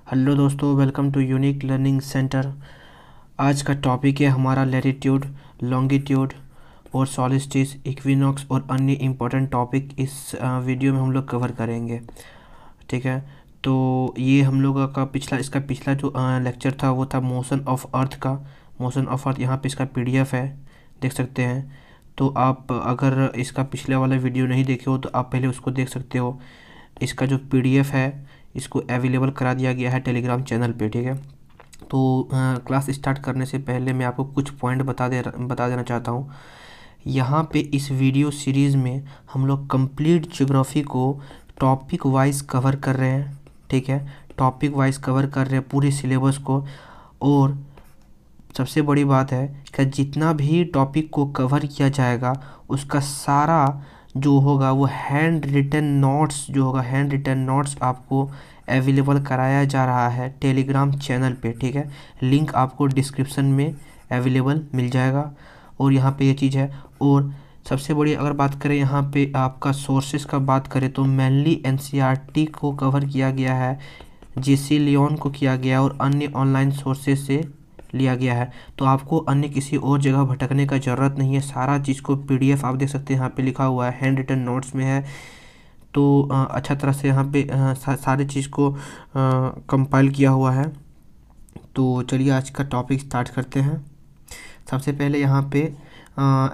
Hello दोस्तों, welcome to unique learning centre. आज का टॉपिक है हमारा लैटिट्यूड, लॉन्गिट्यूड और सॉल्स्टिस, इक्विनॉक्स और अन्य इम्पोर्टेंट टॉपिक इस वीडियो में हम लोग कवर करेंगे। ठीक है, तो ये हम लोगों का इसका पिछला जो लेक्चर था वो था मोशन ऑफ अर्थ का। मोशन ऑफ अर्थ यहाँ पे इसका पीडीएफ है, देख सकते हैं। तो आप अगर इसका पिछले वाला वीडियो नहीं देखे हो तो आप पहले उसको देख सकते हो। इसका जो पीडीएफ है इसको अवेलेबल करा दिया गया है टेलीग्राम चैनल पे। ठीक है, तो क्लास स्टार्ट करने से पहले मैं आपको कुछ पॉइंट बता देना चाहता हूँ। यहाँ पे इस वीडियो सीरीज़ में हम लोग कंप्लीट ज्योग्राफी को टॉपिक वाइज कवर कर रहे हैं। ठीक है, टॉपिक वाइज कवर कर रहे हैं पूरे सिलेबस को। और सबसे बड़ी बात है कि जितना भी टॉपिक को कवर किया जाएगा उसका सारा जो होगा वो हैंड रिटन नोट्स जो होगा, हैंड रिटन नोट्स आपको अवेलेबल कराया जा रहा है टेलीग्राम चैनल पे। ठीक है, लिंक आपको डिस्क्रिप्शन में अवेलेबल मिल जाएगा। और यहाँ पे ये चीज़ है। और सबसे बड़ी अगर बात करें यहाँ पे आपका सोर्सेज का बात करें तो मेनली एनसीईआरटी को कवर किया गया है, जेसी लियोन को किया गया और अन्य ऑनलाइन सोर्सेज से लिया गया है। तो आपको अन्य किसी और जगह भटकने का ज़रूरत नहीं है। सारा चीज़ को पीडीएफ आप देख सकते हैं, यहाँ पे लिखा हुआ है, हैंड रिटन नोट्स में है। तो अच्छा तरह से यहाँ पे सारी चीज़ को कंपाइल किया हुआ है। तो चलिए आज का टॉपिक स्टार्ट करते हैं। सबसे पहले यहाँ पे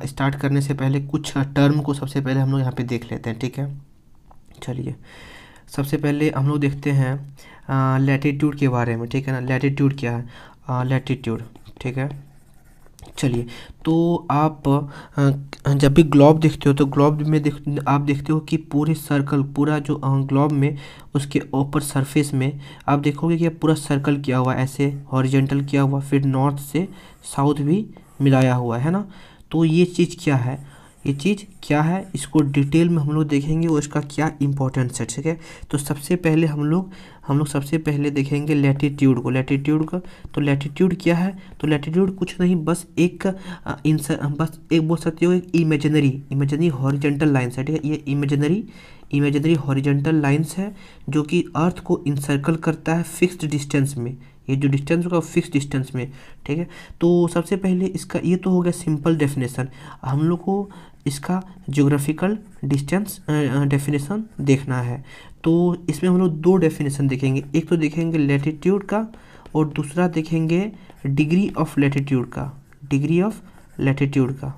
स्टार्ट करने से पहले कुछ टर्म को सबसे पहले हम लोग यहाँ पे देख लेते हैं। ठीक है, चलिए सबसे पहले हम लोग देखते हैं लैटिट्यूड के बारे में। ठीक है ना, लैटिट्यूड क्या है, लैटिट्यूड। ठीक है, चलिए तो आप जब भी ग्लोब देखते हो तो ग्लोब में आप देखते हो कि पूरे सर्कल, पूरा जो ग्लोब में उसके ऊपर सरफेस में आप देखोगे कि पूरा सर्कल किया हुआ, ऐसे हॉरिजेंटल किया हुआ, फिर नॉर्थ से साउथ भी मिलाया हुआ है ना। तो ये चीज़ क्या है, ये चीज़ क्या है, इसको डिटेल में हम लोग देखेंगे और इसका क्या इम्पोर्टेंस है। ठीक है, तो सबसे पहले हम लोग सबसे पहले देखेंगे लैटिट्यूड को। लैटिट्यूड का तो लैटिट्यूड क्या है, तो लैटिट्यूड कुछ नहीं, बस एक बोल सकते हो एक इमेजिनरी हॉरिजेंटल लाइन्स है। ठीक है, ये इमेजिनरी हॉरिजेंटल लाइन्स है जो कि अर्थ को इंसर्कल करता है फिक्स्ड डिस्टेंस में। ये जो डिस्टेंस होगा फिक्स डिस्टेंस में। ठीक है, तो सबसे पहले इसका ये तो हो गया सिंपल डेफिनेशन। हम लोग को इसका ज्योग्राफिकल डिस्टेंस डेफिनेशन देखना है। तो इसमें हम लोग दो डेफिनेशन देखेंगे, एक तो देखेंगे लैटिट्यूड का और दूसरा देखेंगे डिग्री ऑफ लैटिट्यूड का। डिग्री ऑफ लैटिट्यूड का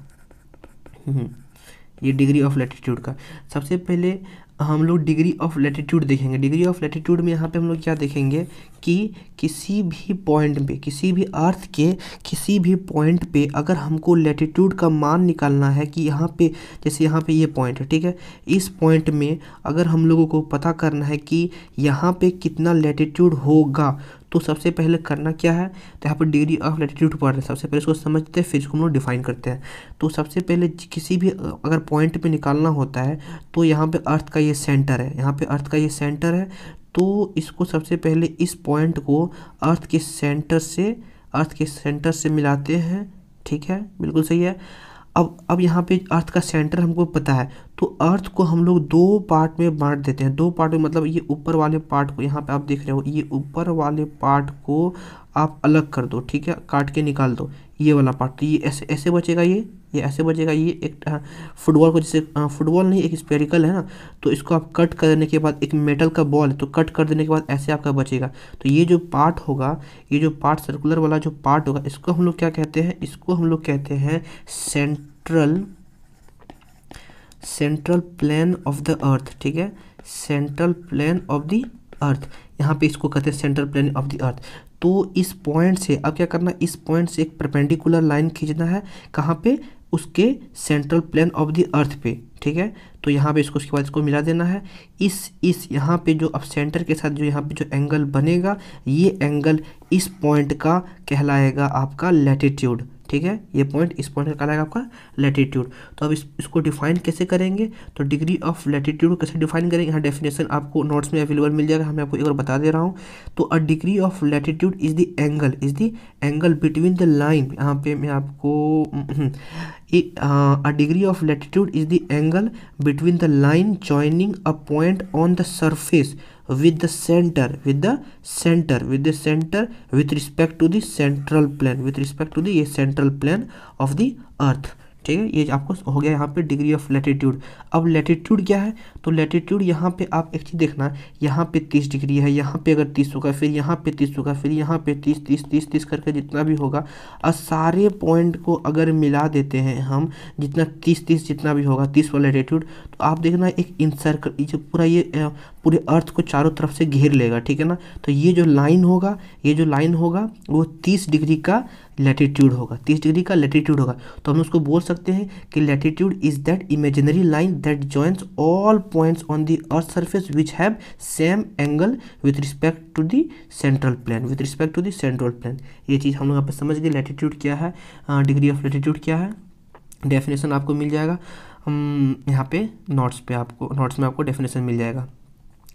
ये डिग्री ऑफ लैटिट्यूड का। सबसे पहले हम लोग डिग्री ऑफ लैटिट्यूड देखेंगे। डिग्री ऑफ लैटिट्यूड में यहाँ पे हम लोग क्या देखेंगे कि किसी भी पॉइंट पे, किसी भी अर्थ के किसी भी पॉइंट पे अगर हमको लैटिट्यूड का मान निकालना है कि यहाँ पे, जैसे यहाँ पे ये पॉइंट है। ठीक है, इस पॉइंट में अगर हम लोगों को पता करना है कि यहाँ पे कितना लैटिट्यूड होगा तो सबसे पहले करना क्या है, तो यहाँ पर डिग्री ऑफ लैटिट्यूड पढ़ रहे हैं। सबसे पहले इसको समझते हैं फिर इसको हम लोग डिफाइन करते हैं। तो सबसे पहले किसी भी अगर पॉइंट पे निकालना होता है तो यहाँ पे अर्थ का ये सेंटर है, यहाँ पे अर्थ का ये सेंटर है। तो इसको सबसे पहले इस पॉइंट को अर्थ के सेंटर से मिलाते हैं। ठीक है, बिल्कुल सही है। अब यहाँ पे अर्थ का सेंटर हमको पता है तो अर्थ को हम लोग दो पार्ट में बांट देते हैं। दो पार्ट में मतलब ये ऊपर वाले पार्ट को, यहाँ पे आप देख रहे हो, ये ऊपर वाले पार्ट को आप अलग कर दो। ठीक है, काट के निकाल दो ये वाला पार्ट। तो ये ऐसे ऐसे बचेगा, ये ऐसे बचेगा। ये एक फुटबॉल को, जैसे फुटबॉल नहीं, एक स्पेरिकल है ना, तो इसको आप कट कर देने के बाद, एक मेटल का बॉल है तो कट कर देने के बाद ऐसे आपका बचेगा। तो ये जो पार्ट होगा, ये जो पार्ट सर्कुलर वाला जो पार्ट होगा, इसको हम लोग क्या कहते हैं, इसको हम लोग कहते हैं central plane of the earth. ठीक है, central plane of the earth, यहाँ पे इसको कहते हैं central plane of the earth. तो इस पॉइंट से अब क्या करना है, इस पॉइंट से एक परपेंडिकुलर लाइन खींचना है, कहाँ पे, उसके central plane of the earth पे। ठीक है, तो यहाँ पे इसको, उसके बाद इसको मिला देना है। इस यहाँ पे जो अब सेंटर के साथ जो यहाँ पे जो एंगल बनेगा, ये एंगल इस पॉइंट का कहलाएगा आपका लैटिट्यूड। ठीक है, ये पॉइंट इस पॉइंट का कहलाएगा आपका लैटिट्यूड। तो अब इसको डिफाइन कैसे करेंगे, तो डिग्री ऑफ लैटिट्यूड कैसे डिफाइन करेंगे, यहाँ डेफिनेशन आपको नोट्स में अवेलेबल मिल जाएगा, मैं आपको एक बार बता दे रहा हूँ। तो a degree of latitude is the angle between the line, यहाँ पे मैं आपको a degree of latitude is the angle between the line joining a point on the surface with the centre with respect to the central plane, with respect to the ये central plane of the earth. ठीक है, ये आपको हो गया यहाँ पे degree of latitude. अब लैटिट्यूड क्या है, तो लैटिट्यूड यहाँ पे आप एक चीज़ देखना, यहाँ पे 30 डिग्री है, यहाँ पे अगर 30 होगा, फिर यहाँ पे 30 होगा, फिर यहाँ पे 30 30 30 30 करके जितना भी होगा, और सारे पॉइंट को अगर मिला देते हैं हम, जितना 30 30 जितना भी होगा 30 वाला लैटिट्यूड, तो आप देखना एक इंसर्कल, ये पूरा ये पूरे अर्थ को चारों तरफ से घेर लेगा। ठीक है ना, तो ये जो लाइन होगा वो 30 डिग्री का लैटिट्यूड होगा, 30 डिग्री का लैटिट्यूड होगा। तो हम उसको बोल सकते हैं कि latitude is that imaginary line that joins all points on the earth surface which have same angle with respect to the central plane, ये चीज़ हम लोग यहाँ पे समझ गए लैटिट्यूड क्या है, डिग्री ऑफ लैटिट्यूड क्या है। डेफिनेशन आपको मिल जाएगा यहाँ पे नोट्स में आपको डेफिनेशन मिल जाएगा,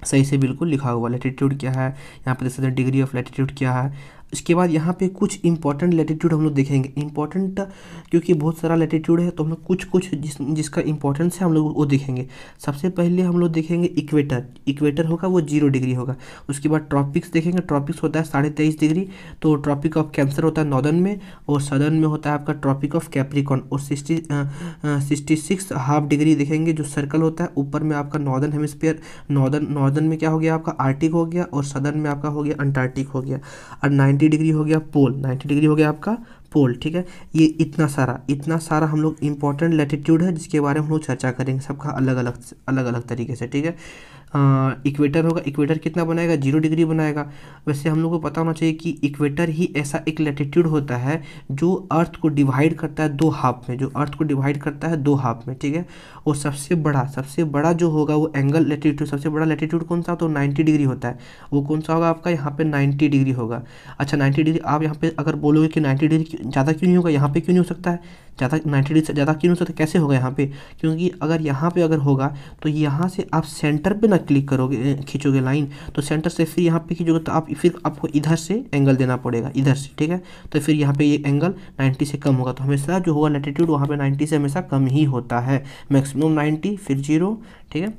सही से बिल्कुल लिखा हुआ लैटिट्यूड क्या है, यहाँ पे देख सकते हैं डिग्री ऑफ लैटिट्यूड क्या है। इसके बाद यहाँ पे कुछ इंपॉर्टेंट लैटिट्यूड हम लोग देखेंगे, इंपॉर्टेंट क्योंकि बहुत सारा लैटिट्यूड है, तो हम लोग कुछ जिसका इंपॉर्टेंस है हम लोग वो देखेंगे। सबसे पहले हम लोग देखेंगे इक्वेटर होगा वो 0 डिग्री होगा। उसके बाद ट्रॉपिक्स देखेंगे, ट्रॉपिक्स होता है 23.5 डिग्री, तो ट्रॉपिक ऑफ कैंसर होता है नॉर्दर्न में, और सदर्न में होता है आपका ट्रॉपिक ऑफ कैप्रिकॉन, और 66 हाफ डिग्री देखेंगे जो सर्कल होता है ऊपर में आपका नॉर्दर्न हेमिस्फीयर, नॉर्दर्न में क्या हो गया आपका आर्टिक हो गया, और सदर्न में आपका हो गया अंटार्कटिक हो गया, और 90 डिग्री हो गया पोल, 90 डिग्री हो गया आपका पोल। ठीक है, ये इतना सारा हम लोग इंपॉर्टेंट लैटिट्यूड है जिसके बारे में हम लोग चर्चा करेंगे, सबका अलग अलग तरीके से। ठीक है, इक्वेटर होगा, इक्वेटर कितना बनाएगा 0 डिग्री बनाएगा। वैसे हम लोग को पता होना चाहिए कि इक्वेटर ही ऐसा एक लैटिट्यूड होता है जो अर्थ को डिवाइड करता है 2 हाफ में, ठीक है। और सबसे बड़ा जो होगा वो एंगल लैटिट्यूड, सबसे बड़ा लैटिट्यूड कौन सा, तो 90 डिग्री होता है, वो कौन सा होगा आपका यहाँ पे 90 डिग्री होगा। अच्छा 90 डिग्री आप यहाँ पे अगर बोलोगे कि 90 डिग्री ज़्यादा क्यों नहीं होगा, यहाँ पे क्यों नहीं हो सकता है ज़्यादा, 90 डिग्री से ज़्यादा क्यों नहीं हो सकता, कैसे होगा यहाँ पे, क्योंकि अगर यहाँ पे अगर होगा तो यहाँ से आप सेंटर पे ना क्लिक करोगे, खींचोगे लाइन, तो सेंटर से फिर यहाँ पे खींचोगे तो फिर आपको इधर से एंगल देना पड़ेगा, इधर से। ठीक है, तो फिर यहाँ पे ये एंगल 90 से कम होगा, तो हमेशा जो होगा लैटिट्यूड वहाँ पे 90 से हमेशा कम ही होता है, मैक्सिमम 90 फिर 0। ठीक है,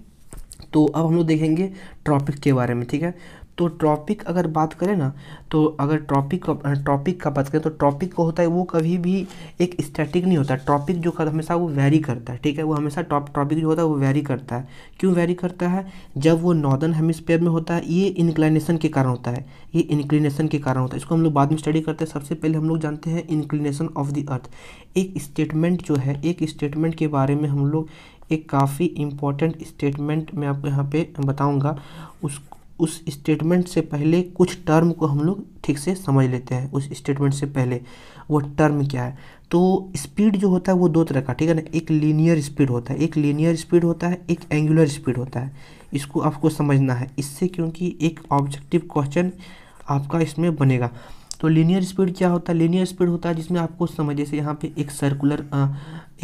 तो अब हम लोग देखेंगे ट्रॉपिक के बारे में। ठीक है, तो ट्रॉपिक अगर बात करें ना, तो अगर ट्रॉपिक का बात करें तो ट्रॉपिक को होता है वो कभी भी एक स्टैटिक नहीं होता, ट्रॉपिक जो हमेशा वो वैरी करता है। ठीक है, वो हमेशा ट्रॉपिक जो होता है वो वैरी करता है। क्यों वैरी करता है, जब वो नॉर्दर्न हेमिस्फीयर में होता है ये इंक्लिनेशन के कारण होता है, इसको हम लोग बाद में स्टडी करते हैं। सबसे पहले हम लोग जानते हैं इंक्लिनेशन ऑफ द अर्थ। एक स्टेटमेंट जो है, एक स्टेटमेंट के बारे में हम लोग एक काफ़ी इम्पॉर्टेंट स्टेटमेंट मैं आपको यहाँ पे बताऊँगा, उस स्टेटमेंट से पहले कुछ टर्म को हम लोग ठीक से समझ लेते हैं। उस स्टेटमेंट से पहले वो टर्म क्या है, तो स्पीड जो होता है वो 2 तरह का, ठीक है ना, एक लीनियर स्पीड होता है, एक एंगुलर स्पीड होता है। इसको आपको समझना है इससे, क्योंकि एक ऑब्जेक्टिव क्वेश्चन आपका इसमें बनेगा। तो लीनियर स्पीड क्या होता है, लीनियर स्पीड होता है जिसमें आपको समझ, जैसे यहाँ पे एक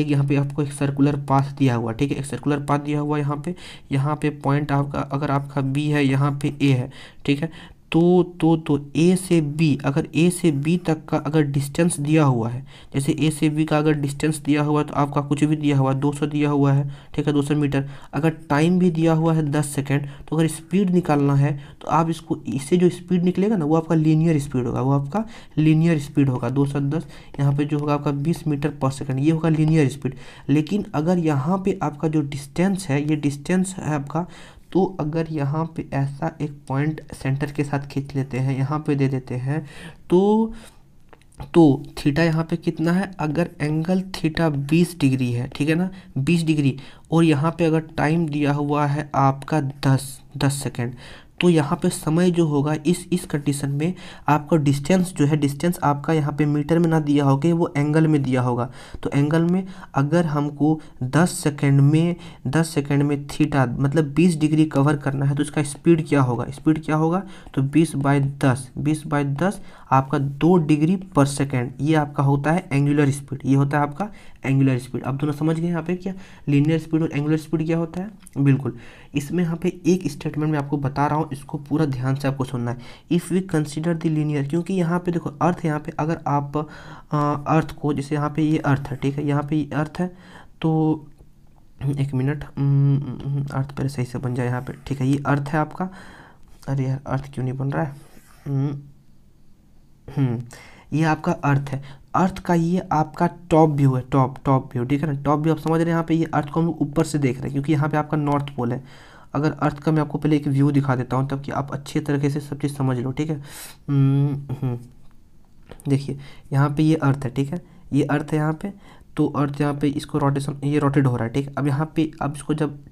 यहाँ पे आपको एक सर्कुलर पाथ दिया हुआ, ठीक है, एक सर्कुलर पाथ दिया हुआ यहाँ पे पॉइंट आपका, अगर आपका बी है, यहाँ पे ए है, ठीक है, तो ए से बी, अगर ए से बी तक का अगर डिस्टेंस दिया हुआ है, जैसे ए से बी का अगर डिस्टेंस दिया हुआ है तो आपका कुछ भी दिया हुआ है 200 दिया हुआ है, ठीक है, 200 मीटर, अगर टाइम भी दिया हुआ है 10 सेकेंड, तो अगर स्पीड निकालना है तो आप इससे जो स्पीड निकलेगा ना वो आपका लीनियर स्पीड होगा, 210, यहाँ पे जो होगा आपका 20 मीटर पर सेकेंड, ये होगा लीनियर स्पीड। लेकिन अगर यहाँ पे आपका जो डिस्टेंस है, ये डिस्टेंस है आपका, तो अगर यहाँ पे ऐसा एक पॉइंट सेंटर के साथ खींच लेते हैं, यहाँ पे दे देते हैं, तो थीटा यहाँ पे कितना है, अगर एंगल थीटा 20 डिग्री है, ठीक है ना, 20 डिग्री, और यहाँ पे अगर टाइम दिया हुआ है आपका 10 सेकेंड, तो यहाँ पे समय जो होगा इस कंडीशन में आपका डिस्टेंस जो है, डिस्टेंस आपका यहाँ पे मीटर में ना दिया होगा, वो एंगल में दिया होगा। तो एंगल में अगर हमको 10 सेकेंड में थीटा मतलब 20 डिग्री कवर करना है, तो इसका स्पीड क्या होगा, तो 20/10 आपका 2 डिग्री पर सेकेंड, ये आपका होता है एंगुलर स्पीड, ये होता है आपका एंगुलर स्पीड। अब दोनों समझ गए यहाँ पे क्या लीनियर स्पीड और एंगुलर स्पीड क्या होता है, बिल्कुल। इसमें यहाँ पे एक स्टेटमेंट मैं आपको बता रहा हूँ, इसको पूरा ध्यान से आपको सुनना है। If we consider the linear, क्योंकि यहाँ पे देखो अर्थ, यहाँ पे अगर आप अर्थ को, जैसे यहाँ पे ये अर्थ है, ठीक है, यहाँ पे ये अर्थ है, तो एक मिनट, अर्थ पहले सही से बन जाए यहाँ पे, ठीक है, ये अर्थ है आपका, अरे यार अर्थ क्यों नहीं बन रहा है। हम्म, हम्म, ये आपका अर्थ है। अर्थ का ये आपका टॉप व्यू है, टॉप व्यू, ठीक है ना। टॉप व्यू आप समझ रहे हैं, यहाँ पे ये अर्थ को हम लोग ऊपर से देख रहे हैं क्योंकि यहाँ पे आपका नॉर्थ पोल है। अगर अर्थ का मैं आपको पहले एक व्यू दिखा देता हूँ तब कि आप अच्छे तरीके से सब चीज़ समझ लो, ठीक है। देखिए यहाँ पे ये अर्थ है, ठीक है, ये अर्थ है यहाँ पे। तो अर्थ यहाँ पे इसको रोटेशन, ये रोटेट हो रहा है, ठीक है। अब यहाँ पे अब इसको जब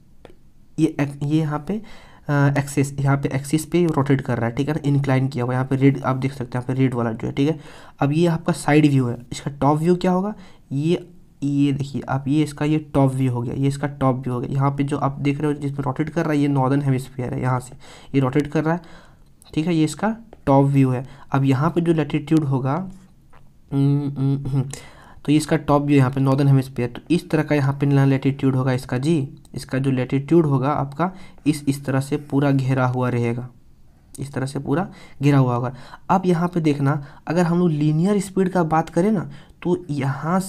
ये यहाँ पे एक्सिस, यहाँ पे एक्सिस पे रोटेट कर रहा है, ठीक है ना, इंक्लाइन किया हुआ। यहाँ पे रेड आप देख सकते हैं, यहाँ पे रेड वाला जो है, ठीक है। अब ये आपका साइड व्यू है, इसका टॉप व्यू क्या होगा, ये देखिए आप, ये इसका ये टॉप व्यू हो गया, ये इसका टॉप व्यू हो गया। यहाँ पे जो आप देख रहे हो जिसमें रोटेट कर रहा है, ये नॉर्दर्न हेमिस्फीयर है, यहाँ से ये रोटेट कर रहा है, ठीक है, ये इसका टॉप व्यू है। अब यहाँ पे जो लैटिट्यूड होगा, तो ये इसका टॉप व्यू यहाँ पे नॉर्दर्न हेमिस्फीयर, तो इस तरह का यहाँ पे लैटिट्यूड होगा इसका जी। इसका जो लैटिट्यूड होगा आपका इस तरह से पूरा घेरा हुआ रहेगा, इस तरह से पूरा घिरा हुआ होगा। अब यहाँ पे देखना, अगर हम लोग लीनियर स्पीड का बात करें ना, तो यहाँ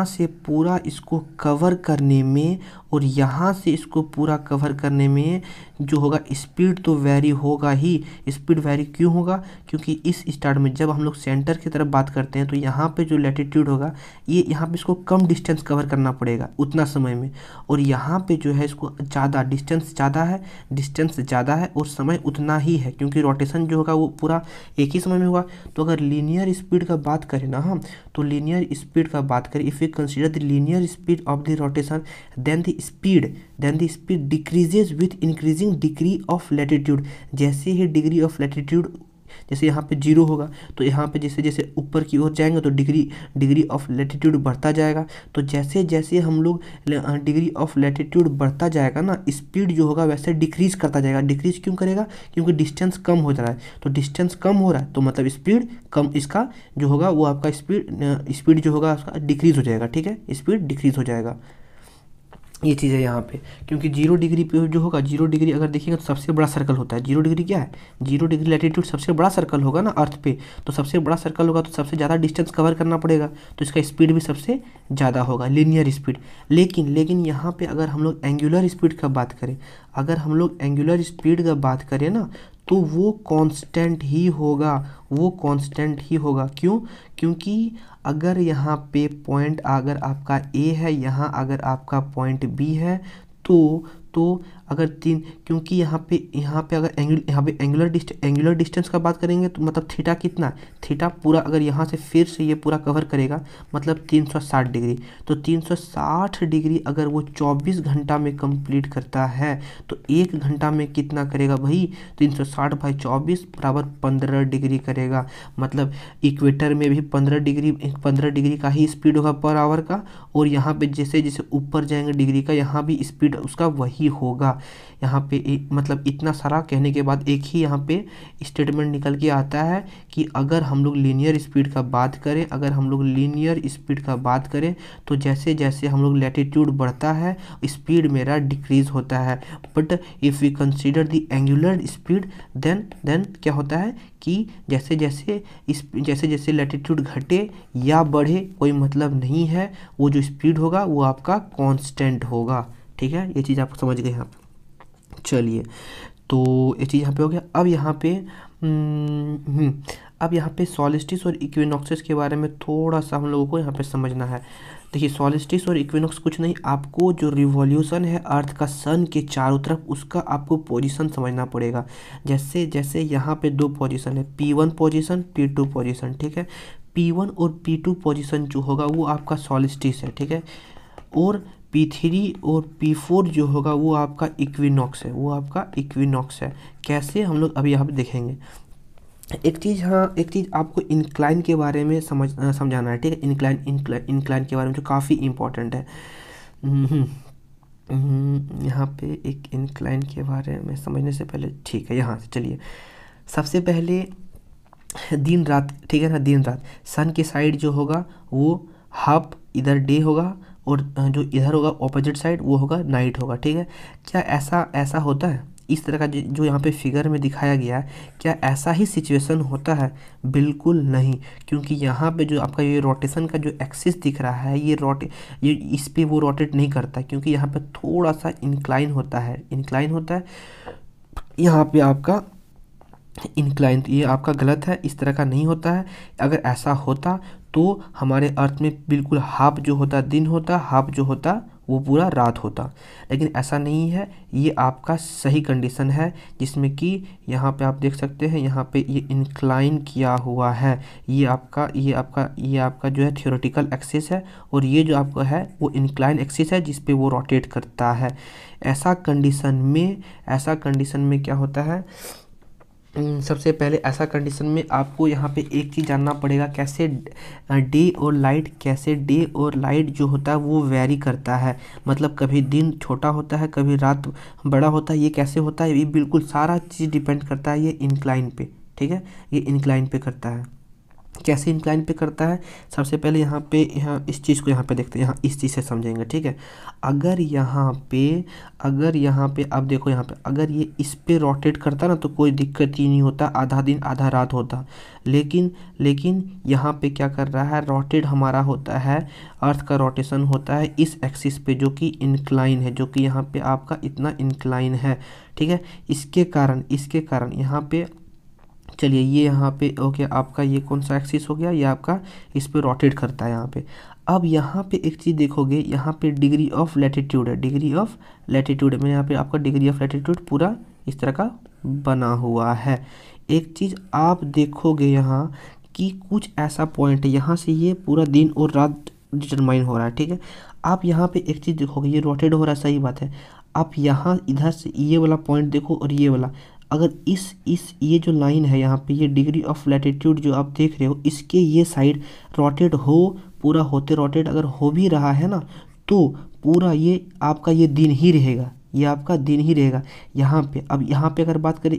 से पूरा इसको कवर करने में और यहाँ से इसको पूरा कवर करने में जो होगा स्पीड तो वेरी होगा ही। स्पीड वेरी क्यों होगा, क्योंकि इस स्टार्ट में जब हम लोग सेंटर की तरफ बात करते हैं तो यहाँ पे जो लैटिट्यूड होगा, ये यहाँ पे इसको कम डिस्टेंस कवर करना पड़ेगा उतना समय में, और यहाँ पे जो है इसको ज़्यादा डिस्टेंस ज़्यादा है और समय उतना ही है, क्योंकि रोटेशन जो होगा वो पूरा एक ही समय में होगा। तो अगर लीनियर स्पीड का बात करें ना हम, तो लीनियर स्पीड का बात करें, if we consider the linear speed of the rotation, then the speed decreases with increasing degree of latitude. जैसे ही डिग्री ऑफ लैटिट्यूड, जैसे यहाँ पे 0 होगा तो यहाँ पे जैसे जैसे ऊपर की ओर जाएंगे तो डिग्री ऑफ लैटिट्यूड बढ़ता जाएगा। तो जैसे जैसे हम लोग डिग्री ऑफ लैटिट्यूड बढ़ता जाएगा ना, स्पीड जो होगा वैसे डिक्रीज करता जाएगा। डिक्रीज क्यों करेगा, क्योंकि डिस्टेंस कम हो रहा है, तो डिस्टेंस कम हो रहा है तो मतलब स्पीड कम, इसका जो होगा वो आपका स्पीड जो होगा उसका डिक्रीज हो जाएगा, ठीक है, स्पीड डिक्रीज हो जाएगा। ये चीज़ है यहाँ पे, क्योंकि 0 डिग्री पे जो होगा, 0 डिग्री अगर देखिएगा तो सबसे बड़ा सर्कल होता है। 0 डिग्री क्या है, 0 डिग्री लैटिट्यूड सबसे बड़ा सर्कल होगा ना अर्थ पे, तो सबसे बड़ा सर्कल होगा तो सबसे ज़्यादा डिस्टेंस कवर करना पड़ेगा, तो इसका स्पीड भी सबसे ज़्यादा होगा, लीनियर स्पीड। लेकिन यहाँ पे अगर हम लोग एंगुलर स्पीड का बात करें, अगर हम लोग एंगुलर स्पीड का बात करें ना, तो वो कांस्टेंट ही होगा, वो कांस्टेंट ही होगा। क्यों, क्योंकि अगर यहाँ पे पॉइंट अगर आपका ए है, यहाँ अगर आपका पॉइंट बी है, तो अगर क्योंकि यहाँ पे अगर एंगुलर डिस्टेंस का बात करेंगे तो मतलब थीटा कितना, थीटा पूरा अगर यहाँ से फिर से ये पूरा कवर करेगा मतलब 360 डिग्री, तो 360 डिग्री अगर वो 24 घंटा में कंप्लीट करता है तो 1 घंटा में कितना करेगा भाई, 360 बाई 24 बराबर 15 डिग्री करेगा। मतलब इक्वेटर में भी 15 डिग्री का ही स्पीड होगा पर आवर का, और यहाँ पे जैसे जैसे ऊपर जाएंगे डिग्री का, यहाँ भी स्पीड उसका वही होगा। यहाँ पे मतलब इतना सारा कहने के बाद एक ही यहाँ पे स्टेटमेंट निकल के आता है कि अगर हम लोग लीनियर स्पीड का बात करें, तो जैसे जैसे हम लोग लैटिट्यूड बढ़ता है स्पीड मेरा डिक्रीज होता है। But if we consider the angular speed, then क्या होता है कि जैसे जैसे लैटिट्यूड घटे या बढ़े कोई मतलब नहीं है, वो जो स्पीड होगा वो आपका कांस्टेंट होगा, ठीक है। ये चीज़ आप समझ गए यहाँ पे। चलिए, तो ये चीज़ यहाँ पे हो गया। अब यहाँ पे सॉलिस्टिस और इक्विनॉक्सेस के बारे में थोड़ा सा हम लोगों को यहाँ पे समझना है। देखिए सॉलिस्टिस और इक्विनॉक्स कुछ नहीं, आपको जो रिवॉल्यूशन है अर्थ का सन के चारों तरफ, उसका आपको पोजीशन समझना पड़ेगा। जैसे जैसे यहाँ पे 2 पोजीशन है, P1 पोजीशन, P2 पोजीशन, ठीक है। P1 और P2 पोजीशन जो होगा वो आपका सॉलिस्टिस है, ठीक है, और P3 और P4 जो होगा वो आपका इक्विनॉक्स है, कैसे हम लोग अभी यहाँ पे देखेंगे। एक चीज़ आपको इंक्लाइन के बारे में समझाना है, ठीक है। इंक्लाइन के बारे में जो काफ़ी इम्पोर्टेंट है। यहाँ पे एक इंक्लाइन के बारे में समझने से पहले, ठीक है, यहाँ से चलिए सबसे पहले दिन रात, ठीक है ना, दिन रात। सन के साइड जो होगा वो हाफ इधर डे होगा और जो इधर होगा ऑपोजिट साइड वो होगा नाइट होगा, ठीक है। क्या ऐसा होता है इस तरह का जो यहाँ पे फिगर में दिखाया गया है, क्या ऐसा ही सिचुएशन होता है? बिल्कुल नहीं, क्योंकि यहाँ पे जो आपका ये रोटेशन का जो एक्सिस दिख रहा है ये इस पे वो रोटेट नहीं करता, क्योंकि यहाँ पे थोड़ा सा इंक्लाइन होता है। यहाँ पे आपका इंक्लाइन, ये आपका गलत है, इस तरह का नहीं होता है। अगर ऐसा होता तो हमारे अर्थ में बिल्कुल हाफ जो होता दिन होता, हाफ जो होता वो पूरा रात होता, लेकिन ऐसा नहीं है। ये आपका सही कंडीशन है, जिसमें कि यहाँ पे आप देख सकते हैं, यहाँ पे ये इंक्लाइन किया हुआ है। ये आपका जो है थ्योरेटिकल एक्सिस है, और ये जो आपका है वो इंक्लाइन एक्सिस है, जिस पे वो रोटेट करता है। ऐसा कंडीशन में क्या होता है, सबसे पहले ऐसा कंडीशन में आपको यहाँ पे एक चीज़ जानना पड़ेगा, कैसे डे और लाइट जो होता है वो वेरी करता है। मतलब कभी दिन छोटा होता है, कभी रात बड़ा होता है। ये कैसे होता है, ये बिल्कुल सारा चीज़ डिपेंड करता है ये इंक्लाइन पे, ठीक है। ये इंक्लाइन पे करता है। कैसे इंक्लाइन पे करता है, सबसे पहले यहाँ इस चीज़ को यहाँ पे देखते हैं, यहाँ इस चीज़ से समझेंगे, ठीक है। अगर यहाँ पे अब देखो, यहाँ पे अगर ये इस पे रोटेट करता ना तो कोई दिक्कत ही नहीं होता, आधा दिन आधा रात होता। लेकिन यहाँ पे क्या कर रहा है, रोटेट हमारा होता है, अर्थ का रोटेशन होता है इस एक्सिस पे जो कि इंक्लाइन है, जो कि यहाँ पे आपका इतना इंक्लाइन है, ठीक है। इसके कारण यहाँ पे, चलिए ये यहाँ पे ओके, आपका ये कौन सा एक्सिस हो गया, ये आपका इस पे रोटेट करता है यहाँ पे। अब यहाँ पे एक चीज़ देखोगे, यहाँ पे डिग्री ऑफ लैटिट्यूड है, मैंने यहाँ पे आपका डिग्री ऑफ लैटिट्यूड पूरा इस तरह का बना हुआ है। एक चीज़ आप देखोगे यहाँ कि कुछ ऐसा पॉइंट है, यहाँ से ये पूरा दिन और रात डिटरमाइन हो रहा है, ठीक है। आप यहाँ पे एक चीज़ देखोगे, ये रोटेट हो रहा है, सही बात है। आप यहाँ इधर से ये वाला पॉइंट देखो और ये वाला, अगर इस ये जो लाइन है यहाँ पे, ये डिग्री ऑफ लैटिट्यूड जो आप देख रहे हो, इसके ये साइड रोटेट हो, पूरा होते रोटेट अगर हो भी रहा है ना, तो पूरा ये आपका ये दिन ही रहेगा, ये आपका दिन ही रहेगा यहाँ पे। अब यहाँ पे अगर बात करें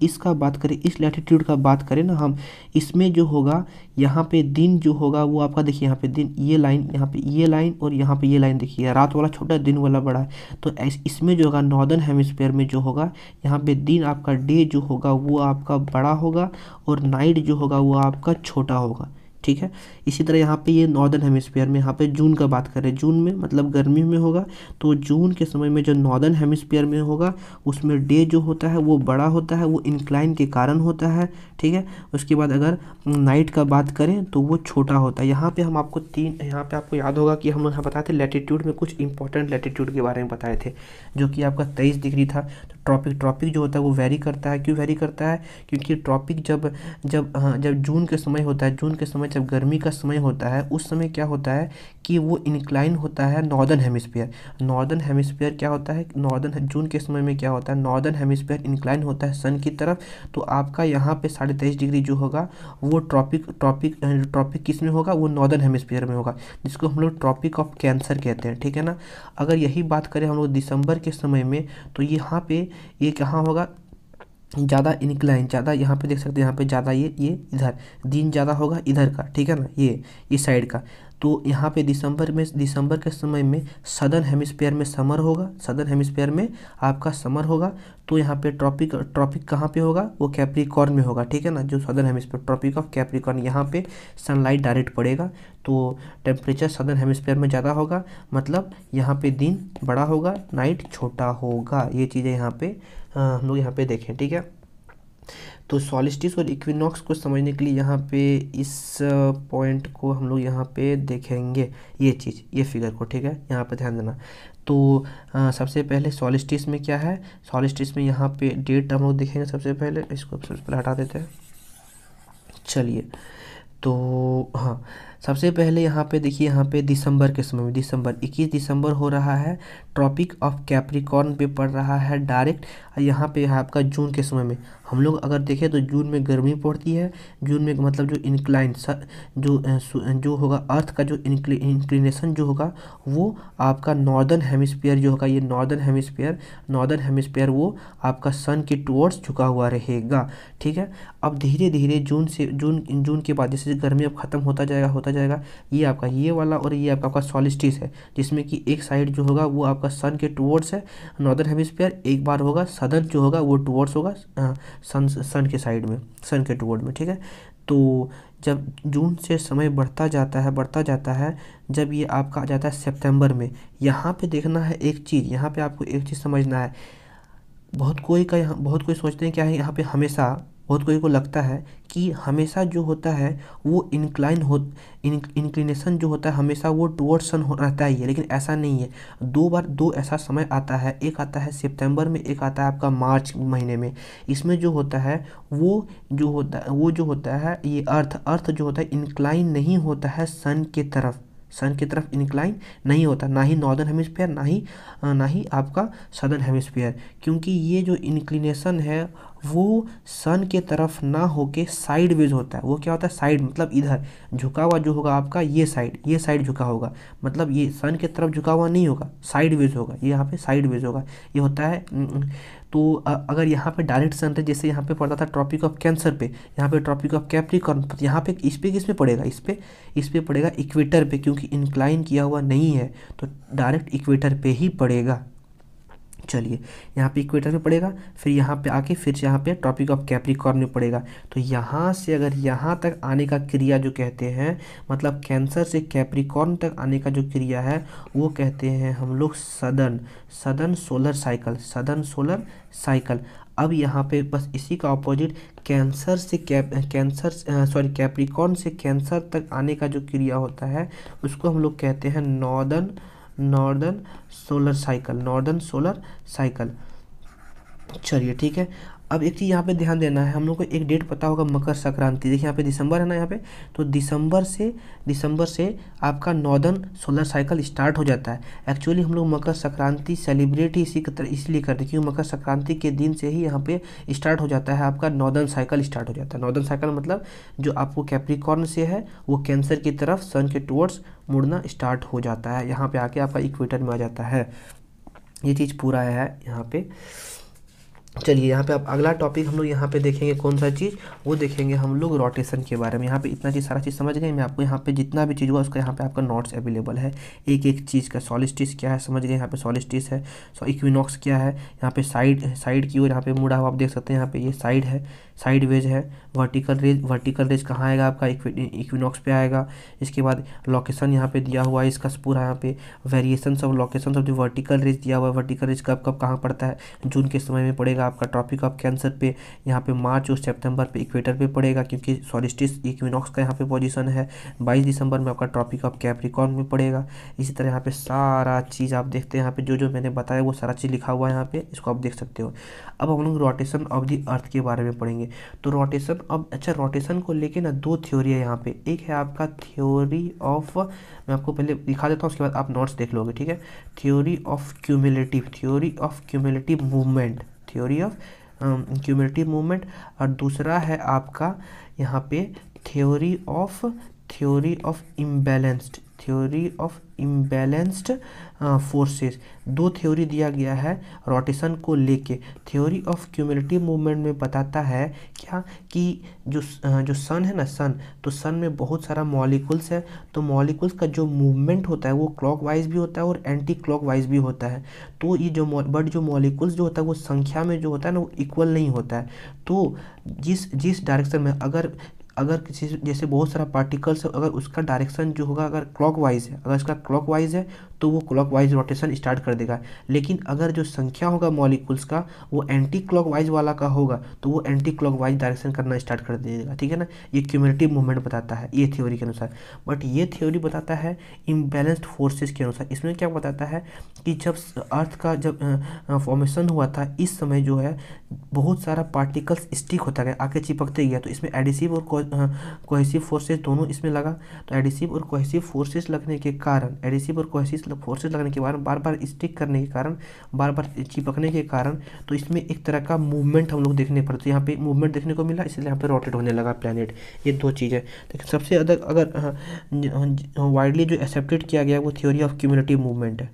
इसका बात करें, इस लैटिट्यूड का बात करें ना हम, इसमें जो होगा यहाँ पे दिन जो होगा वो आपका, देखिए यहाँ पे दिन, ये लाइन, यहाँ पे ये लाइन और यहाँ पे ये लाइन, देखिए रात वाला छोटा दिन वाला बड़ा है। तो इसमें जो होगा नॉर्दर्न हेमिस्फीयर में जो होगा, यहाँ पे दिन आपका डे जो होगा वो आपका बड़ा होगा, और नाइट जो होगा वो आपका छोटा होगा, ठीक है। इसी तरह यहाँ पे ये नॉर्दर्न हेमिस्फीयर में, यहाँ पे जून का बात करें, जून में मतलब गर्मी में होगा, तो जून के समय में जो नॉर्दर्न हेमिस्फीयर में होगा उसमें डे जो होता है वो बड़ा होता है, वो इंक्लाइन के कारण होता है, ठीक है। उसके बाद अगर नाइट का बात करें तो वो छोटा होता है। यहाँ पे हम आपको यहाँ पे आपको याद होगा कि हम लोग यहाँ बताए थे लैटिट्यूड में, कुछ इंपॉर्टेंट लैटिट्यूड के बारे में बताए थे, जो कि आपका 23 डिग्री था। तो ट्रॉपिक जो होता है वो वेरी करता है। क्यों वेरी करता है, क्योंकि ट्रॉपिक जब जून के समय होता है, जून के समय जब गर्मी का समय होता है, उस समय क्या होता है कि वो इंक्लाइन होता है नॉर्दर्न हेमिस्फीयर क्या होता है, जून के समय में क्या होता है, नॉर्दर्न हेमिस्फीयर इंक्लाइन होता है सन की तरफ। तो आपका यहाँ पे 23.5 डिग्री जो होगा वो ट्रॉपिक किस में होगा, वो नॉर्दर्न हेमिस्फीयर में होगा, जिसको हम लोग ट्रॉपिक ऑफ कैंसर कहते हैं, ठीक है ना। अगर यही बात करें हम लोग दिसंबर के समय में, तो यहाँ पे ये कहाँ होगा, ज़्यादा इंक्लाइन, ज़्यादा यहाँ पे देख सकते हैं, यहाँ पे ज़्यादा ये इधर दिन ज़्यादा होगा इधर का, ठीक है ना, ये साइड का। तो यहाँ पे दिसंबर के समय में सदर्न हेमिस्फीयर में समर होगा, सदर्न हेमिस्फीयर में आपका समर होगा। तो यहाँ पे ट्रॉपिक कहाँ पे होगा, वो कैप्रिकॉर्न में होगा, ठीक है ना। जो southern hemisphere, tropic of Capricorn, यहाँ पे सनलाइट डायरेक्ट पड़ेगा, तो टेम्परेचर सदर्न हेमिस्फीयर में ज़्यादा होगा, मतलब यहाँ पे दिन बड़ा होगा, नाइट छोटा होगा। ये चीज़ें यहाँ पे हम लोग यहाँ पे देखें, ठीक है। तो सॉलिस्टिस और इक्विनॉक्स को समझने के लिए यहाँ पे इस पॉइंट को हम लोग यहाँ पे देखेंगे, ये फिगर को, ठीक है, यहाँ पे ध्यान देना। तो सबसे पहले सॉलिस्टिस में क्या है, सॉलिस्टिस में यहाँ पे डेट हम लोग देखेंगे। सबसे पहले इसको सबसे पहले हटा देते हैं, चलिए। तो हाँ, सबसे पहले यहाँ पे देखिए, यहाँ पे दिसंबर के समय में, 21 दिसंबर हो रहा है, ट्रॉपिक ऑफ कैप्रिकॉर्न पे पड़ रहा है डायरेक्ट। यहाँ पे है आपका जून के समय में। हम लोग अगर देखें तो जून में गर्मी पड़ती है, जून में मतलब जो इंक्लाइन जो होगा अर्थ का जो इंक्लिनेशन जो होगा वो आपका नॉर्दर्न हेमिस्फीयर जो होगा, ये नॉर्दर्न हेमिस्फीयर वो आपका सन के टुवर्ड्स झुका हुआ रहेगा, ठीक है। अब धीरे धीरे जून के बाद जैसे गर्मी अब ख़त्म होता जाएगा, ये आपका ये वाला और ये आपका सॉलिस्टिस है, जिसमें कि एक साइड जो होगा वो आपका सन के टुवर्ड्स है नॉर्दर्न हेमिस्फीयर, एक बार होगा सदर्न जो होगा वो टुवर्ड्स होगा सन के साइड में, सन के टुवर्ड में, ठीक है। तो जब जून से समय बढ़ता जाता है, जब ये आपका आ जाता है सितंबर में, यहाँ पे देखना है एक चीज़, यहाँ पे आपको एक चीज़ समझना है, बहुत कोई सोचते हैं क्या है यहाँ पे हमेशा, बहुत कोई को लगता है कि हमेशा जो होता है वो इंक्लिनेशन जो होता है हमेशा वो टुवर्ड्स सन रहता ही है, लेकिन ऐसा नहीं है। दो ऐसा समय आता है, एक आता है सितंबर में, एक आता है आपका मार्च महीने में। इसमें जो होता है वो जो होता है ये अर्थ जो होता है इंक्लाइन नहीं होता है सन की तरफ इंक्लाइन नहीं होता, ना ही नॉर्दर्न हेमिस्फीयर ना ही आपका सदर्न हेमिस्फीयर, क्योंकि ये जो इंक्लिनेशन है वो सन के तरफ ना होके साइड वेज होता है। वो क्या होता है, साइड मतलब इधर झुका हुआ जो होगा आपका, ये साइड झुका होगा, मतलब ये सन के तरफ झुका हुआ नहीं होगा, साइड वेज होगा, ये यहाँ पे साइड वेज होगा, ये होता है। तो अगर यहाँ पे डायरेक्ट सन है, जैसे यहाँ पे पड़ता था ट्रॉपिक ऑफ कैंसर पे, यहाँ पे ट्रॉपिक ऑफ कैप्रिकॉर्न, यहाँ पे इस पे किस पे पड़ेगा, इस पे पड़ेगा इक्वेटर पे, क्योंकि इंक्लाइन किया हुआ नहीं है तो डायरेक्ट इक्वेटर पे ही पड़ेगा। चलिए, यहाँ पे इक्वेटर पे पड़ेगा, फिर यहाँ पे आके फिर यहाँ पे ट्रॉपिक ऑफ कैप्रिकॉर्न में पड़ेगा। तो यहाँ से अगर यहाँ तक आने का क्रिया जो कहते हैं, मतलब कैंसर से कैप्रिकॉर्न तक आने का जो क्रिया है वो कहते हैं हम लोग सदर्न सोलर साइकिल। अब यहाँ पे बस इसी का ऑपोजिट कैप्रिकॉर्न से कैंसर तक आने का जो क्रिया होता है उसको हम लोग कहते हैं नॉर्दर्न सोलर साइकिल। चलिए ठीक है। अब एक चीज़ यहाँ पे ध्यान देना है, हम लोग को एक डेट पता होगा मकर संक्रांति, देखिए यहाँ पे दिसंबर है ना यहाँ पे, तो दिसंबर से आपका नॉर्दर्न सोलर साइकिल स्टार्ट हो जाता है। एक्चुअली हम लोग मकर संक्रांति सेलिब्रेट ही इसलिए करते हैं क्योंकि मकर संक्रांति के दिन से ही यहाँ पे स्टार्ट हो जाता है आपका नॉर्दर्न साइकिल स्टार्ट हो जाता है। नॉर्दर्न साइकिल मतलब जो आपको कैप्रिकॉर्न से है वो कैंसर की तरफ सन के टुवर्ड्स मुड़ना स्टार्ट हो जाता है, यहाँ पे आके आपका इक्वेटर में आ जाता है। ये चीज़ पूरा है यहाँ पे। चलिए, यहाँ पे आप अगला टॉपिक हम लोग यहाँ पे देखेंगे कौन सा चीज़, वो देखेंगे हम लोग रोटेशन के बारे में। यहाँ पे इतना चीज़ सारा चीज़ समझ गए, मैं आपको यहाँ पे जितना भी चीज़ हुआ उसका यहाँ पे आपका नोट्स अवेलेबल है, एक एक चीज़ का। सॉलिस्टिस क्या है समझ गए, यहाँ पे सॉलिस्टिस है। इक्विनॉक्स क्या है, यहाँ पे साइड की ओर यहाँ पे मुड़ा हुआ आप देख सकते हैं, यहाँ पे ये साइड है, साइड वेज है। वर्टिकल रेज कहाँ आएगा आपका, इक्विनॉक्स पे आएगा। इसके बाद लोकेशन यहाँ पे दिया हुआ है इसका पूरा, यहाँ पे variations of location of the vertical rays दिया हुआ है। वर्टिकल रेज कब कब कहाँ पड़ता है, जून के समय में पड़ेगा आपका ट्रॉपिक ऑफ कैंसर पे, यहाँ पे मार्च और सितंबर पे इक्वेटर पे पड़ेगा क्योंकि सॉलिस्टिस इक्विनॉक्स का यहाँ पे पोजीशन है। 22 दिसंबर में आपका ट्रॉपिक ऑफ कैप्रिकॉर्न में पड़ेगा। इसी तरह यहाँ पे सारा चीज़ आप देखते हैं, यहाँ पे जो मैंने बताया वो सारा चीज़ लिखा हुआ है यहाँ पे, इसको आप देख सकते हो। अब हम लोग रोटेशन ऑफ द अर्थ के बारे में पढ़ेंगे। तो रोटेशन, अब अच्छा रोटेशन को लेके ना दो थ्योरी है यहाँ पे। एक है आपका थ्योरी ऑफ, मैं आपको पहले दिखा देता हूँ उसके बाद आप नोट्स देख लोगे, ठीक है। थ्योरी ऑफ क्यूमुलेटिव मूवमेंट और दूसरा है आपका यहाँ पे थ्योरी ऑफ इम्बैलेंस्ड फोर्सेस। दो थ्योरी दिया गया है रोटेशन को लेके। थ्योरी ऑफ क्यूमुलेटिव मूवमेंट में बताता है क्या कि जो सन है ना, तो सन में बहुत सारा मॉलिक्यूल्स है, तो मॉलिक्यूल्स का जो मूवमेंट होता है वो क्लॉकवाइज भी होता है और एंटी क्लॉकवाइज भी होता है। तो ये जो मॉलिक्यूल्स जो होता है वो संख्या में जो होता है ना वो इक्वल नहीं होता है। तो जिस डायरेक्शन में अगर किसी जैसे बहुत सारा पार्टिकल्स है, अगर उसका डायरेक्शन जो होगा अगर क्लॉकवाइज है, अगर इसका क्लॉकवाइज है तो वो क्लॉकवाइज रोटेशन स्टार्ट कर देगा। लेकिन अगर जो संख्या होगा मॉलिक्यूल्स का वो एंटी क्लॉकवाइज वाला का होगा तो वो एंटी क्लॉकवाइज डायरेक्शन करना स्टार्ट कर देगा, ठीक है ना। ये क्यूमुलेटिव मूवमेंट बताता है ये थ्योरी के अनुसार। बट ये थ्योरी बताता है इम्बैलेंस्ड फोर्सेस के अनुसार। इसमें क्या बताता है कि जब अर्थ का फॉर्मेशन हुआ था इस समय जो है बहुत सारा पार्टिकल्स स्टिक होता गया, आके चिपकते गया, तो इसमें एडिसिव और कोहेसिव फोर्सेस दोनों इसमें लगा। तो एडिसिव और कोहेसिव फोर्सेस लगने के कारण, बार बार स्टिक करने के कारण, बार बार चिपकने के कारण, तो इसमें एक तरह का मूवमेंट हम लोग देखने पर, तो यहाँ पे मूवमेंट देखने को मिला, इसलिए यहाँ पे रोटेट होने लगा प्लैनेट। ये दो चीज़ें। लेकिन सबसे ज़्यादा अगर वाइडली जो एक्सेप्टेड किया गया वो थ्योरी ऑफ क्यूमुलेटिव मूवमेंट है।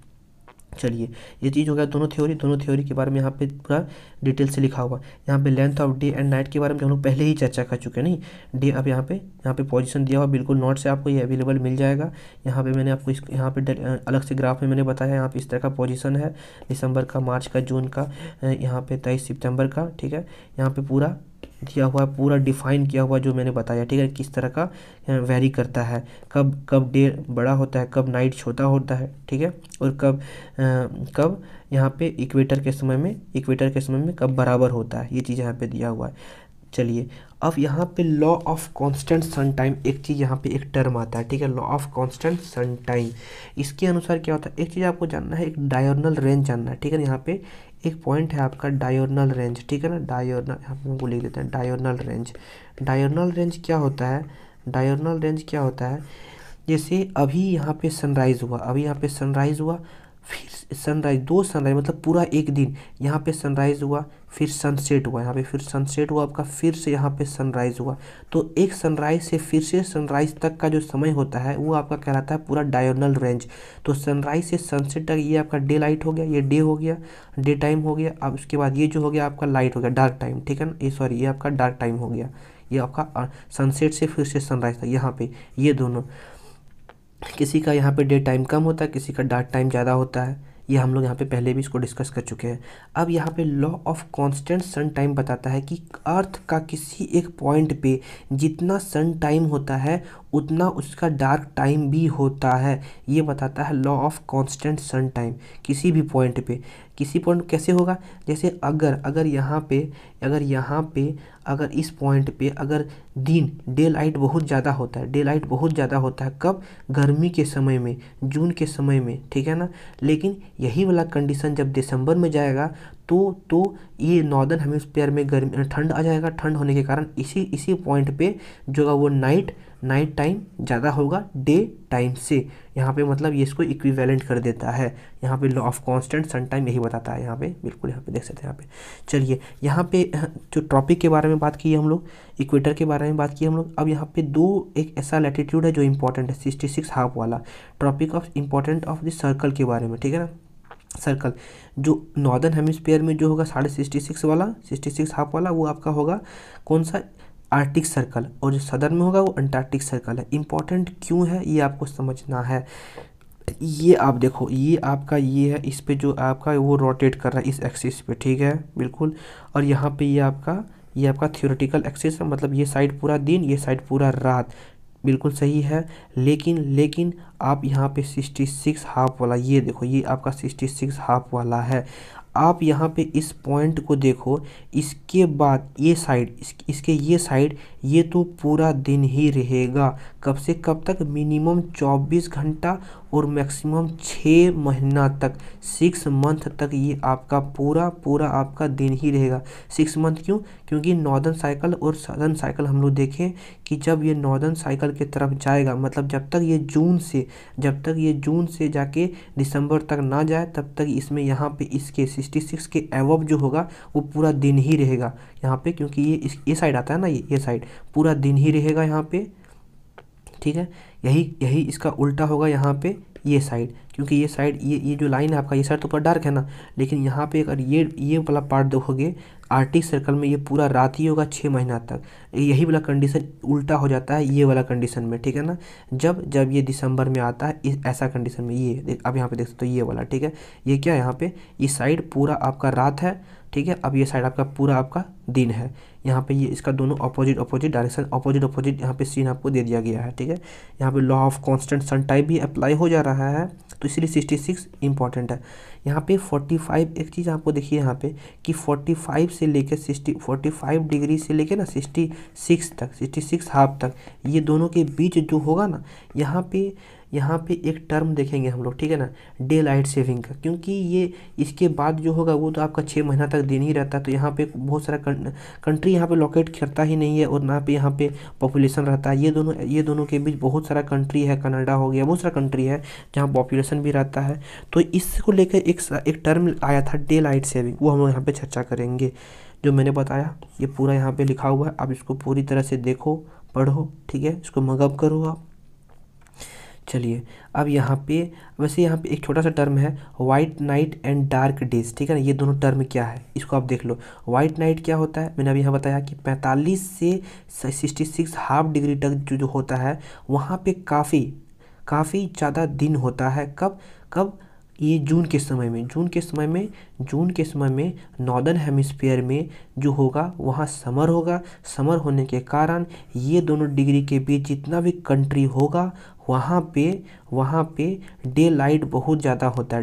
चलिए, ये चीज़ हो गया दोनों थ्योरी के बारे में यहाँ पे पूरा डिटेल से लिखा हुआ। यहाँ पे length of day and night के बारे में हम लोग पहले ही चर्चा कर चुके हैं। नहीं डे, अब यहाँ पे पोजीशन दिया हुआ बिल्कुल नोट से आपको ये अवेलेबल मिल जाएगा। यहाँ पे मैंने आपको यहाँ पे अलग से ग्राफ में मैंने बताया, यहाँ पे इस तरह का पोजीशन है, दिसंबर का, मार्च का, जून का, यहाँ पे 23 सितंबर का, ठीक है। यहाँ पे पूरा दिया हुआ है, पूरा डिफाइन किया हुआ जो मैंने बताया, ठीक है, किस तरह का वेरी करता है, कब कब डे बड़ा होता है, कब नाइट छोटा होता है, ठीक है, और कब यहाँ पे इक्वेटर के समय में कब बराबर होता है, ये चीज़ यहाँ पे दिया हुआ है। चलिए, अब यहाँ पे law of constant sun time, एक चीज़ यहाँ पे एक टर्म आता है, ठीक है, law of constant sun time. इसके अनुसार क्या होता है, एक चीज़ आपको जानना है, एक डायगोनल रेंज जानना है, ठीक है, यहाँ पे एक पॉइंट है आपका डायगोनल रेंज, ठीक है ना, डायगोनल, यहाँ पे हमको लिख लेते हैं डायगोनल रेंज। डायगोनल रेंज क्या होता है, डायगोनल रेंज क्या होता है, जैसे अभी यहाँ पे सनराइज़ हुआ, अभी यहाँ पे सनराइज़ हुआ, फिर सनराइज, दो सनराइज मतलब पूरा एक दिन, यहाँ पे सनराइज़ हुआ, फिर सनसेट हुआ, यहाँ पे फिर सनसेट हुआ आपका, फिर से यहाँ पे सनराइज़ हुआ। तो एक सनराइज से फिर से सनराइज तक का जो समय होता है वो आपका कहलाता है पूरा डायगोनल रेंज। तो सनराइज से सनसेट तक ये आपका डे लाइट हो गया, ये डे हो गया, डे टाइम हो गया। अब उसके बाद ये जो हो गया आपका लाइट हो गया, डार्क टाइम, ठीक है ना, ये सॉरी ये आपका डार्क टाइम हो गया, ये आपका सनसेट से फिर से सनराइज तक, यहाँ पे ये दोनों, किसी का यहाँ पे डे टाइम कम होता है, किसी का डार्क टाइम ज़्यादा होता है, ये हम लोग यहाँ पे पहले भी इसको डिस्कस कर चुके हैं। अब यहाँ पे law of constant sun time बताता है कि अर्थ का किसी एक पॉइंट पे जितना सन टाइम होता है उतना उसका डार्क टाइम भी होता है, ये बताता है law of constant sun time. किसी भी पॉइंट पे, किसी पॉइंट कैसे होगा, जैसे अगर यहाँ पे अगर इस पॉइंट पे अगर दिन डे लाइट बहुत ज़्यादा होता है, डे लाइट बहुत ज़्यादा होता है, कब, गर्मी के समय में, जून के समय में, ठीक है ना, लेकिन यही वाला कंडीशन जब दिसंबर में जाएगा तो ये नॉर्दर्न हेमिस्फीयर में गर्मी ठंड आ जाएगा, ठंड होने के कारण इसी पॉइंट पे जो होगा वो नाइट टाइम ज़्यादा होगा डे टाइम से। यहाँ पे मतलब ये इसको इक्विवेलेंट कर देता है, यहाँ पे law of constant sun time यही बताता है, यहाँ पे बिल्कुल यहाँ पे देख सकते हैं यहाँ पे। चलिए, यहाँ पे जो ट्रॉपिक के बारे में बात की है हम लोग, इक्वेटर के बारे में बात की हम लोग। अब यहाँ पे एक ऐसा लैटिट्यूड है जो इंपॉर्टेंट है, 66 हाफ वाला, tropic of important of the circle के बारे में, ठीक है ना, सर्कल जो नॉर्दर्न हेमिस्फीयर में जो होगा 66 वाला, 66 हाफ वाला, वो आपका होगा कौन सा, आर्टिक सर्कल, और जो सदर्न में होगा वो अंटार्कटिक सर्कल है। इंपॉर्टेंट क्यों है ये आपको समझना है। ये आप देखो, ये आपका ये है, इस पे जो आपका वो रोटेट कर रहा है इस एक्सिस पे, ठीक है, बिल्कुल, और यहाँ पे ये आपका थ्योरेटिकल एक्सिस है, मतलब ये साइड पूरा दिन, ये साइड पूरा रात, बिल्कुल सही है। लेकिन आप यहाँ पे 66 हाफ वाला, ये देखो, ये आपका 66 हाफ वाला है। आप यहाँ पे इस पॉइंट को देखो, इसके बाद ये साइड, इसके ये साइड, ये तो पूरा दिन ही रहेगा, कब से कब तक, मिनिमम 24 घंटा और मैक्सिमम 6 महीना तक, 6 मंथ तक ये आपका पूरा आपका दिन ही रहेगा। 6 मंथ क्यों, क्योंकि नॉर्दर्न साइकिल और सदर्न साइकिल हम लोग देखें कि जब ये नॉर्दर्न साइकिल की तरफ जाएगा, मतलब जब तक ये जून से जाके दिसंबर तक ना जाए, तब तक इसमें यहाँ पे इसके 66 के एवब जो होगा वो पूरा दिन ही रहेगा यहाँ पे, क्योंकि ये साइड आता है ना, ये साइड पूरा दिन ही रहेगा यहाँ पे, ठीक है। यही इसका उल्टा होगा यहाँ पे, ये साइड, क्योंकि ये साइड, ये जो लाइन है आपका, ये साइड तो पूरा डार्क है ना, लेकिन यहाँ पे अगर ये वाला पार्ट देखोगे, आर्टिक सर्कल में ये पूरा रात ही होगा 6 महीना तक। यही वाला कंडीशन उल्टा हो जाता है ये वाला कंडीशन में, ठीक है ना, जब ये दिसंबर में आता है इस ऐसा कंडीशन में, ये अब यहाँ पे देख सकते हो ये वाला, ठीक है, ये क्या है यहाँ पे, ये साइड पूरा आपका रात है, ठीक है, अब ये साइड आपका पूरा आपका दिन है। यहाँ पे ये इसका दोनों अपोजिट डायरेक्शन, अपोजिट यहाँ पे सीन आपको दे दिया गया है, ठीक है। यहाँ पे law of constant sun time भी अप्लाई हो जा रहा है, तो इसलिए 66 इंपॉर्टेंट है। यहाँ पे 45, एक चीज़ आपको देखिए यहाँ पे कि 45 से लेकर 45 डिग्री से लेकर ना 66 तक, 66 हाफ तक, ये दोनों के बीच जो होगा ना, यहाँ पे एक टर्म देखेंगे हम लोग, ठीक है ना, डे लाइट सेविंग का, क्योंकि ये इसके बाद जो होगा वो तो आपका 6 महीना तक दिन ही रहता है। तो यहाँ पे बहुत सारा कंट्री यहाँ पे लोकेट करता ही नहीं है, और ना पे यहाँ पे पॉपुलेशन रहता है। ये दोनों के बीच बहुत सारा कंट्री है, कनाडा हो गया, बहुत सारा कंट्री है जहाँ पॉपुलेशन भी रहता है। तो इसको लेकर एक टर्म आया था डे लाइट सेविंग, वो हम लोग यहाँ पे चर्चा करेंगे। जो मैंने बताया ये पूरा यहाँ पे लिखा हुआ है, आप इसको पूरी तरह से देखो, पढ़ो, ठीक है, इसको मगअप करो आप। चलिए, अब यहाँ पे वैसे यहाँ पे एक छोटा सा टर्म है, white night and dark days, ठीक है ना, ये दोनों टर्म क्या है इसको आप देख लो। वाइट नाइट क्या होता है, मैंने अभी यहाँ बताया कि 45 से 66 हाफ डिग्री तक जो होता है, वहाँ पे काफ़ी ज़्यादा दिन होता है। कब ये जून के समय में नॉर्दर्न हेमिस्फीयर में जो होगा वहाँ समर होगा। समर होने के कारण ये दोनों डिग्री के बीच जितना भी कंट्री होगा वहाँ पे डे लाइट बहुत ज़्यादा होता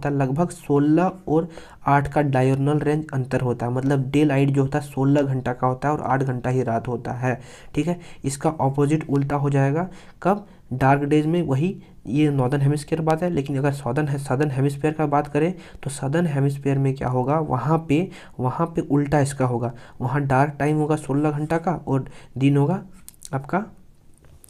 है। लगभग 16 और 8 का डायगोनल रेंज अंतर होता है। मतलब डे लाइट जो होता है 16 घंटा का होता है और 8 घंटा ही रात होता है। ठीक है, इसका ऑपोजिट उल्टा हो जाएगा कब? डार्क डेज में। वही ये नॉर्दर्न हेमिस्फीयर बात है, लेकिन अगर सदर्न हेमिस्फीयर का बात करें तो सदर्न हेमिस्फीयर में क्या होगा, वहाँ पे उल्टा इसका होगा। वहाँ डार्क टाइम होगा 16 घंटा का और दिन होगा आपका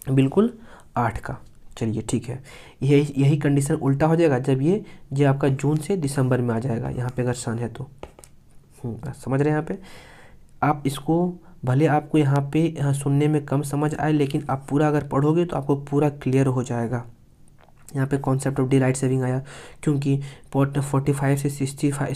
बिल्कुल 8 का। चलिए ठीक है, यही कंडीशन उल्टा हो जाएगा जब ये आपका जून से दिसंबर में आ जाएगा। यहाँ पे अगर सन है तो समझ रहे हैं। यहाँ पे आप इसको भले आपको यहाँ पे सुनने में कम समझ आए, लेकिन आप पूरा अगर पढ़ोगे तो आपको पूरा क्लियर हो जाएगा। यहाँ पे concept of day light saving आया क्योंकि 45 से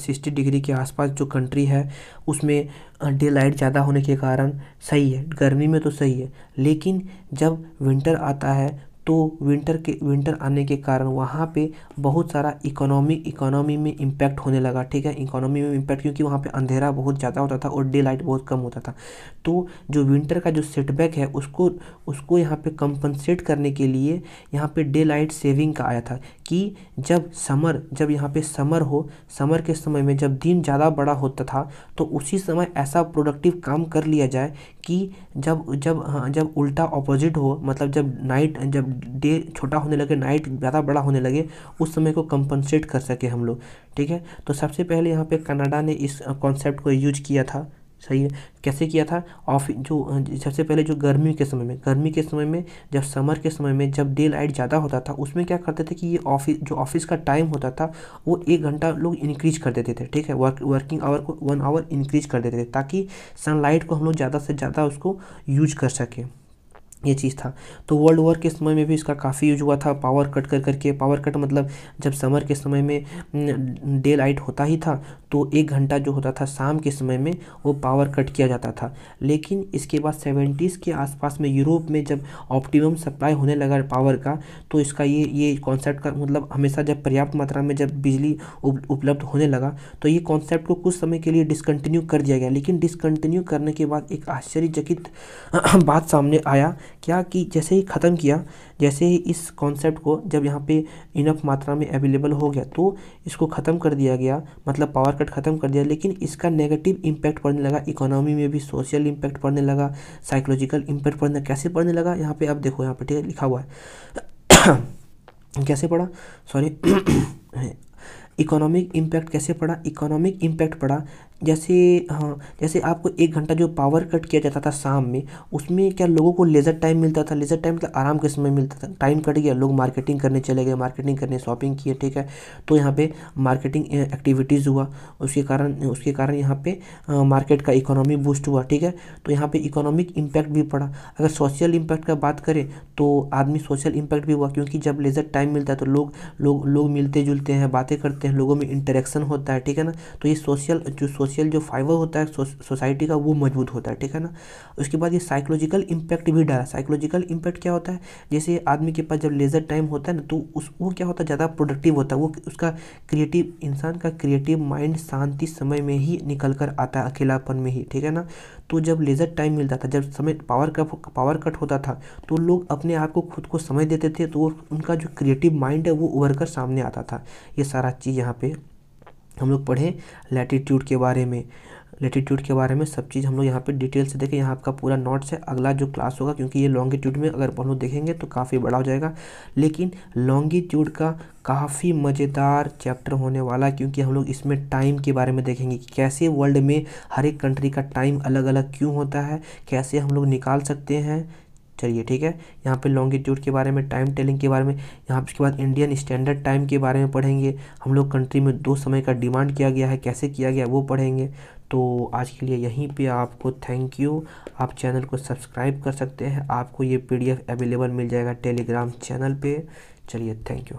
60 डिग्री के आसपास जो कंट्री है उसमें डे लाइट ज़्यादा होने के कारण सही है, गर्मी में तो सही है। लेकिन जब विंटर आता है तो विंटर आने के कारण वहाँ पे बहुत सारा इकोनॉमी में इम्पैक्ट होने लगा। ठीक है, इकोनॉमी में इम्पैक्ट क्योंकि वहाँ पे अंधेरा बहुत ज़्यादा होता था और डे लाइट बहुत कम होता था। तो जो विंटर का जो सेटबैक है उसको यहाँ पे कंपनसेट करने के लिए यहाँ पे डे लाइट सेविंग का आया था कि जब यहाँ पे समर के समय में जब दिन ज़्यादा बड़ा होता था तो उसी समय ऐसा प्रोडक्टिव काम कर लिया जाए कि जब उल्टा ऑपोजिट हो, मतलब जब डे छोटा होने लगे नाइट ज़्यादा बड़ा होने लगे, उस समय को कंपनसेट कर सके हम लोग। ठीक है, तो सबसे पहले यहाँ पे कनाडा ने इस कॉन्सेप्ट को यूज किया था। सही है, कैसे किया था? सबसे पहले जो गर्मी के समय में जब समर के समय में जब डे लाइट ज़्यादा होता था उसमें क्या करते थे कि ये ऑफिस का टाइम होता था वो 1 घंटा लोग इंक्रीज कर देते थे। ठीक है, वर्किंग आवर को 1 आवर इंक्रीज कर देते थे ताकि सनलाइट को हम लोग ज़्यादा से ज़्यादा उसको यूज कर सकें। ये चीज़ था। तो वर्ल्ड वॉर के समय में भी इसका काफ़ी यूज हुआ था, पावर कट करके। पावर कट मतलब जब समर के समय में डे लाइट होता ही था तो 1 घंटा जो होता था शाम के समय में वो पावर कट किया जाता था। लेकिन इसके बाद 70s के आसपास में यूरोप में जब ऑप्टिमम सप्लाई होने लगा पावर का तो इसका ये कॉन्सेप्ट का मतलब हमेशा जब पर्याप्त मात्रा में जब बिजली उपलब्ध होने लगा तो ये कॉन्सेप्ट को कुछ समय के लिए डिसकंटिन्यू कर दिया गया। लेकिन डिसकंटिन्यू करने के बाद एक आश्चर्यचकित बात सामने आया क्या कि जैसे ही इस कॉन्सेप्ट को जब यहाँ पे इनफ मात्रा में अवेलेबल हो गया तो इसको ख़त्म कर दिया गया, मतलब पावर कट ख़त्म कर दिया। लेकिन इसका नेगेटिव इम्पैक्ट पड़ने लगा, इकोनॉमी में भी सोशल इम्पैक्ट पड़ने लगा, साइकोलॉजिकल इम्पैक्ट कैसे पड़ने लगा। यहाँ पे अब देखो, यहाँ पे ठीक है लिखा हुआ है कैसे पड़ा, सॉरी इकोनॉमिक इम्पैक्ट कैसे पड़ा? इकोनॉमिक इम्पैक्ट पड़ा जैसे आपको 1 घंटा जो पावर कट किया जाता था शाम में, उसमें क्या लोगों को लेज़र टाइम मिलता था। लेज़र टाइम मतलब आराम के समय मिलता था। टाइम कट गया, लोग मार्केटिंग करने चले गए, मार्केटिंग करने शॉपिंग किए। ठीक है, तो यहाँ पे मार्केटिंग एक्टिविटीज़ हुआ, उसके कारण यहाँ पे मार्केट का इकोनॉमी बूस्ट हुआ। ठीक है, तो यहाँ पे इकोनॉमिक इम्पैक्ट भी पड़ा। अगर सोशल इम्पैक्ट का बात करें तो आदमी सोशल इम्पैक्ट भी हुआ क्योंकि जब लेज़र टाइम मिलता है तो लोग मिलते जुलते हैं, बातें करते हैं, लोगों में इंटरेक्शन होता है। ठीक है ना, तो ये सोशल जो फाइबर होता है सोसाइटी का वो मजबूत होता है। ठीक है ना, उसके बाद ये साइकोलॉजिकल इम्पैक्ट भी डाला। साइकोलॉजिकल इम्पैक्ट क्या होता है? जैसे आदमी के पास जब लेज़र टाइम होता है ना तो वो क्या होता है, ज़्यादा प्रोडक्टिव होता है। वो उसका इंसान का क्रिएटिव माइंड शांति समय में ही निकल कर आता है, अकेलापन में ही। ठीक है ना, तो जब लेज़र टाइम मिलता था, जब समय पावर कट होता था तो लोग अपने आप को खुद को समय देते थे, तो उनका जो क्रिएटिव माइंड है वो उभर कर सामने आता था। ये सारा चीज़ यहाँ पे हम लोग पढ़े। लैटिट्यूड के बारे में सब चीज़ हम लोग यहाँ पे डिटेल से देखें। यहाँ आपका पूरा नोट्स है। अगला जो क्लास होगा, क्योंकि ये लॉन्गिट्यूड में अगर हम लोग देखेंगे तो काफ़ी बड़ा हो जाएगा, लेकिन लॉन्गिट्यूड का काफ़ी मज़ेदार चैप्टर होने वाला है क्योंकि हम लोग इसमें टाइम के बारे में देखेंगे कि कैसे वर्ल्ड में हर एक कंट्री का टाइम अलग अलग क्यों होता है, कैसे हम लोग निकाल सकते हैं। चलिए ठीक है, यहाँ पे लॉन्गिट्यूड के बारे में, टाइम टेलिंग के बारे में, यहाँ उसके बाद इंडियन स्टैंडर्ड टाइम के बारे में पढ़ेंगे। हम लोग कंट्री में 2 समय का डिमांड किया गया है, कैसे किया गया वो पढ़ेंगे। तो आज के लिए यहीं पे आपको थैंक यू। आप चैनल को सब्सक्राइब कर सकते हैं, आपको ये PDF अवेलेबल मिल जाएगा टेलीग्राम चैनल पे। चलिए थैंक यू।